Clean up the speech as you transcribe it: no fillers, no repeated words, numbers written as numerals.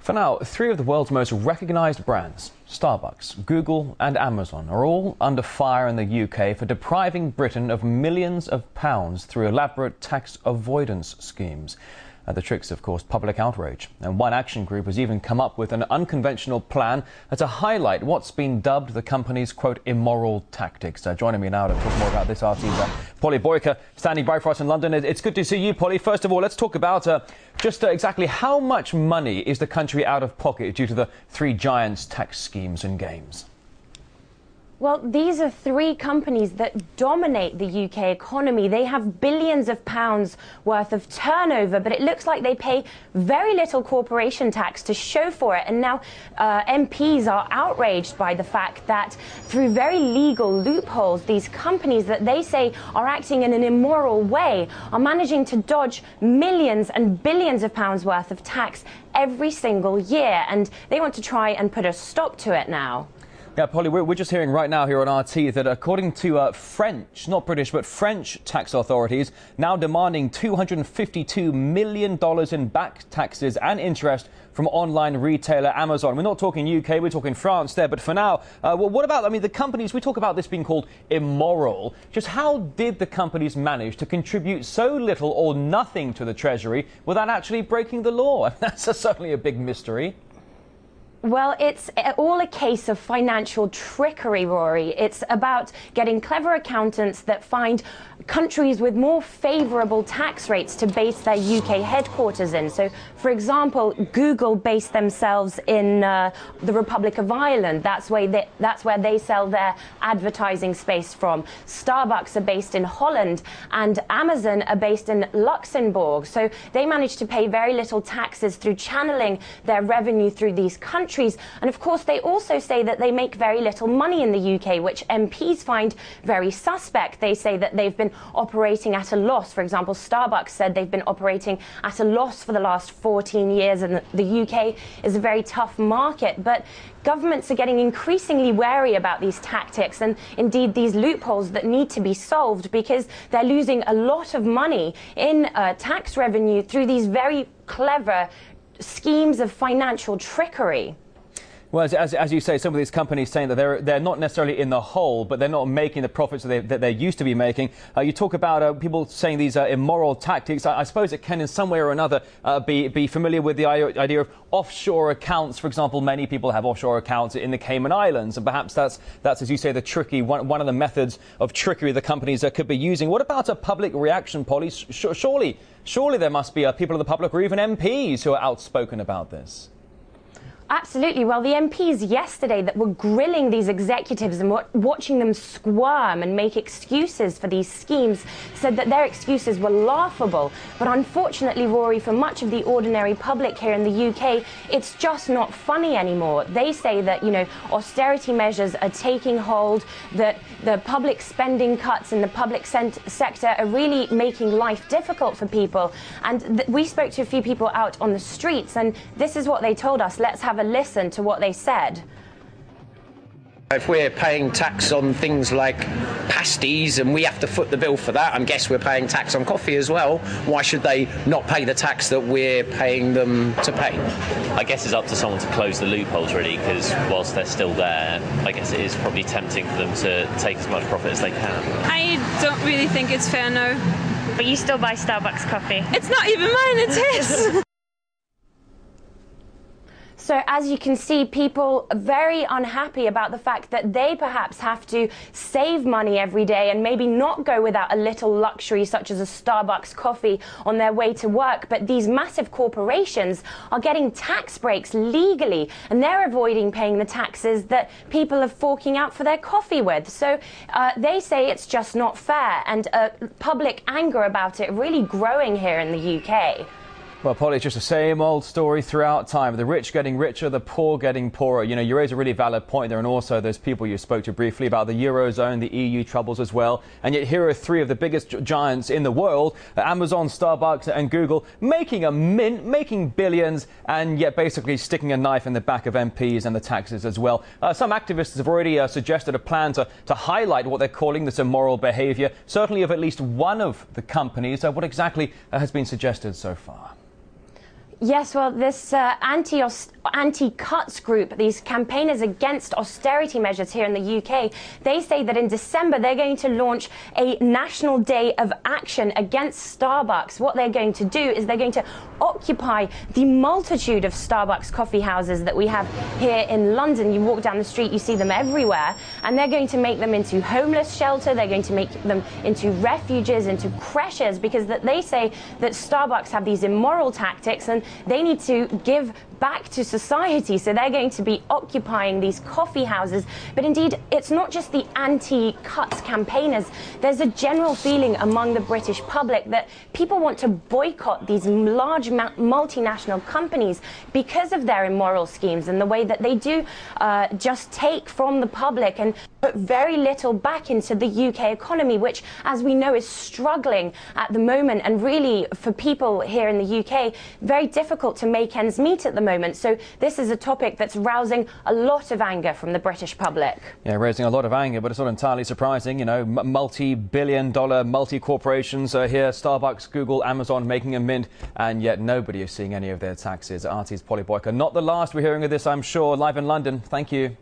For now, three of the world's most recognised brands, Starbucks, Google and Amazon, are all under fire in the UK for depriving Britain of millions of pounds through elaborate tax avoidance schemes. The tricks have caused public outrage, and one action group has even come up with an unconventional plan to highlight what's been dubbed the company's, quote, immoral tactics. Joining me now to talk more about this, RT's Polly Boyker, standing by for us in London. It's good to see you, Polly. First of all, let's talk about just exactly how much money is the country out of pocket due to the three giants' tax schemes and games. Well, these are three companies that dominate the UK economy. They have billions of pounds worth of turnover, but it looks like they pay very little corporation tax to show for it. And now MPs are outraged by the fact that through very legal loopholes, these companies that they say are acting in an immoral way are managing to dodge millions and billions of pounds worth of tax every single year. And they want to try and put a stop to it now. Yeah, Polly, we're just hearing right now here on RT that according to French, not British, but French tax authorities, now demanding $252 million in back taxes and interest from online retailer Amazon. We're not talking UK, we're talking France there. But for now, well, what about, the companies, we talk about this being called immoral. Just how did the companies manage to contribute so little or nothing to the Treasury without actually breaking the law? That's certainly a big mystery. Well, it's all a case of financial trickery, Rory. It's about getting clever accountants that find countries with more favourable tax rates to base their UK headquarters in. So, for example, Google based themselves in the Republic of Ireland. That's where they sell their advertising space from. Starbucks are based in Holland, and Amazon are based in Luxembourg. So they manage to pay very little taxes through channeling their revenue through these countries. And of course, they also say that they make very little money in the UK, which MPs find very suspect. They say that they've been operating at a loss. For example, Starbucks said they've been operating at a loss for the last 14 years, and the UK is a very tough market. But governments are getting increasingly wary about these tactics and indeed these loopholes that need to be solved, because they're losing a lot of money in tax revenue through these very clever schemes of financial trickery. Well, as you say, some of these companies saying that they're not necessarily in the hole, but they're not making the profits that they used to be making. You talk about people saying these are immoral tactics. I suppose it can in some way or another be familiar with the idea of offshore accounts. For example, many people have offshore accounts in the Cayman Islands, and perhaps that's as you say, the tricky one of the methods of trickery the companies could be using. What about a public reaction, Polly? Surely there must be people of the public or even MPs who are outspoken about this. Absolutely. Well, the MPs yesterday that were grilling these executives and watching them squirm and make excuses for these schemes said that their excuses were laughable. But unfortunately, Rory, for much of the ordinary public here in the UK, it's just not funny anymore. They say that, austerity measures are taking hold, that the public spending cuts in the public sector are really making life difficult for people. And we spoke to a few people out on the streets, and this is what they told us. Let's have a listen to what they said. If we're paying tax on things like pasties and we have to foot the bill for that, I guess we're paying tax on coffee as well. Why should they not pay the tax that we're paying them to pay? I guess it's up to someone to close the loopholes, really, because whilst they're still there, I guess it is probably tempting for them to take as much profit as they can. I don't really think it's fair, no. But you still buy Starbucks coffee? It's not even mine, it's his. So as you can see, people are very unhappy about the fact that they perhaps have to save money every day and maybe not go without a little luxury such as a Starbucks coffee on their way to work. But these massive corporations are getting tax breaks legally, and they're avoiding paying the taxes that people are forking out for their coffee with. So they say it's just not fair, and public anger about it really growing here in the UK. Well, Polly, it's just the same old story throughout time. The rich getting richer, the poor getting poorer. You raise a really valid point there, and also those people you spoke to briefly about the Eurozone, the EU troubles as well. And yet here are three of the biggest giants in the world, Amazon, Starbucks and Google, making a mint, making billions, and yet basically sticking a knife in the back of MPs and the taxes as well. Some activists have already suggested a plan to highlight what they're calling this immoral behaviour, certainly of at least one of the companies. What exactly has been suggested so far? Yes, well, this anti-cuts group, these campaigners against austerity measures here in the UK, they say that in December they're going to launch a national day of action against Starbucks. What they're going to do is they're going to occupy the multitude of Starbucks coffee houses that we have here in London. You walk down the street, you see them everywhere, and they're going to make them into homeless shelter, they're going to make them into refuges, into creches, because that they say that Starbucks have these immoral tactics and they need to give back to society. So they're going to be occupying these coffee houses. But indeed, it's not just the anti-cuts campaigners. There's a general feeling among the British public that people want to boycott these large multinational companies because of their immoral schemes and the way that they do just take from the public and put very little back into the UK economy, which, as we know, is struggling at the moment, and really for people here in the UK, very difficult to make ends meet at the moment. So this is a topic that's rousing a lot of anger from the British public. Yeah, raising a lot of anger, but it's not entirely surprising. You know, multi-billion-dollar multi-corporations are here, Starbucks, Google, Amazon making a mint, and yet nobody is seeing any of their taxes. RT's Polly Boyker. Not the last we're hearing of this, I'm sure. Live in London. Thank you.